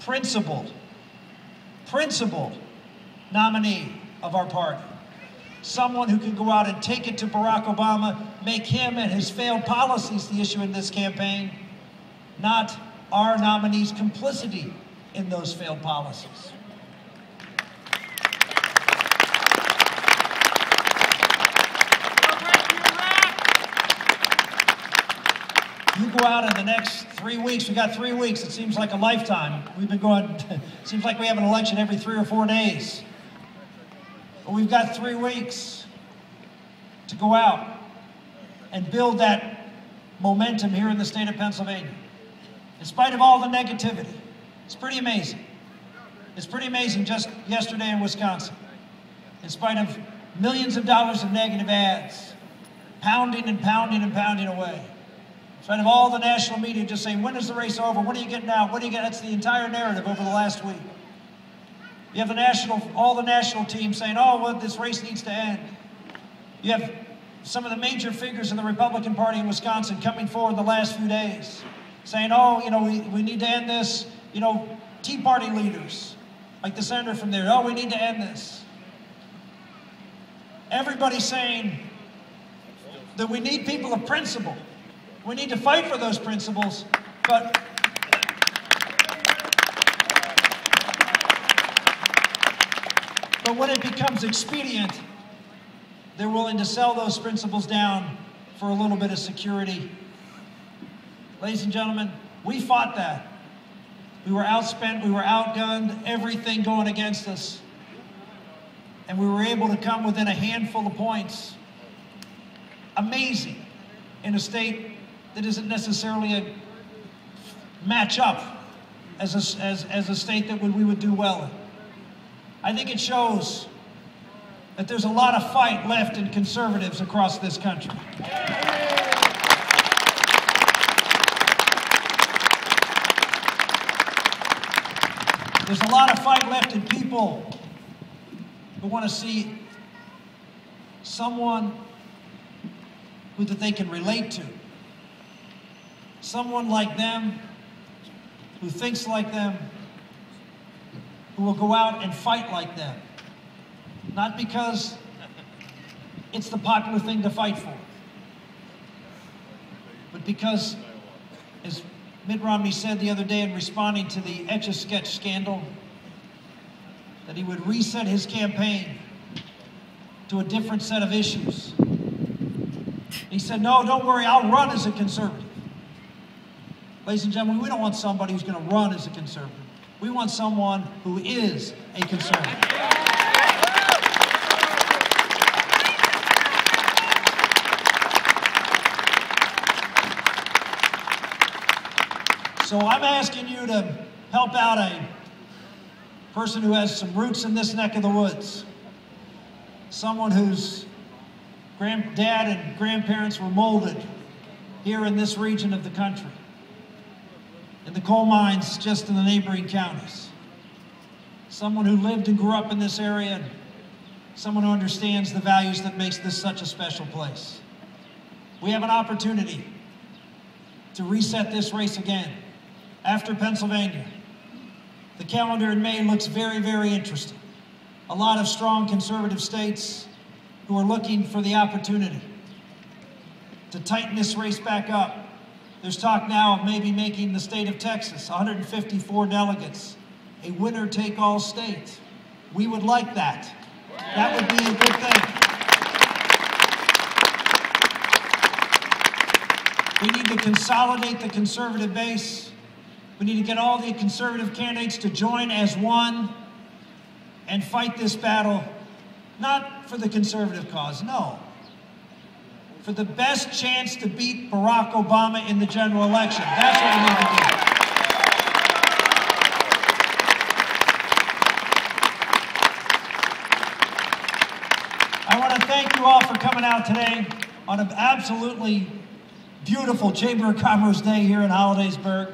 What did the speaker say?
principled nominee of our party. Someone who can go out and take it to Barack Obama, make him and his failed policies the issue in this campaign, not our nominee's complicity in those failed policies. You go out in the next 3 weeks, we got 3 weeks, it seems like a lifetime. We've been going, it seems like we have an election every 3 or 4 days. But we've got 3 weeks to go out and build that momentum here in the state of Pennsylvania. In spite of all the negativity, it's pretty amazing. It's pretty amazing just yesterday in Wisconsin. In spite of millions of dollars of negative ads, pounding and pounding and pounding away. In spite of all the national media just saying, when is the race over? When are you getting out? When are you getting? That's the entire narrative over the last week. You have all the national teams saying, oh, well, this race needs to end. You have some of the major figures in the Republican Party in Wisconsin coming forward the last few days saying, oh, you know, we need to end this. You know, Tea Party leaders, like the senator from there, oh, we need to end this. Everybody's saying that we need people of principle. We need to fight for those principles, but when it becomes expedient, they're willing to sell those principles down for a little bit of security. Ladies and gentlemen, we fought that. We were outspent, we were outgunned, everything going against us. And we were able to come within a handful of points. Amazing in a state that isn't necessarily a match up as a state that we would do well in. I think it shows that there's a lot of fight left in conservatives across this country. There's a lot of fight left in people who want to see someone that they can relate to. Someone like them, who thinks like them, who will go out and fight like them. Not because it's the popular thing to fight for, but because, as Mitt Romney said the other day in responding to the Etch-a-Sketch scandal, that he would reset his campaign to a different set of issues. He said, no, don't worry, I'll run as a conservative. Ladies and gentlemen, we don't want somebody who's going to run as a conservative. We want someone who is a conservative. So I'm asking you to help out a person who has some roots in this neck of the woods. Someone whose dad and grandparents were molded here in this region of the country, in the coal mines just in the neighboring counties. Someone who lived and grew up in this area, and someone who understands the values that makes this such a special place. We have an opportunity to reset this race again. After Pennsylvania, the calendar in May looks very, very interesting. A lot of strong conservative states who are looking for the opportunity to tighten this race back up. There's talk now of maybe making the state of Texas, 154 delegates, a winner-take-all state. We would like that. That would be a good thing. We need to consolidate the conservative base. We need to get all the conservative candidates to join as one and fight this battle, not for the conservative cause, no. For the best chance to beat Barack Obama in the general election. That's what we need to do. I want to thank you all for coming out today on an absolutely beautiful Chamber of Commerce day here in Hollidaysburg.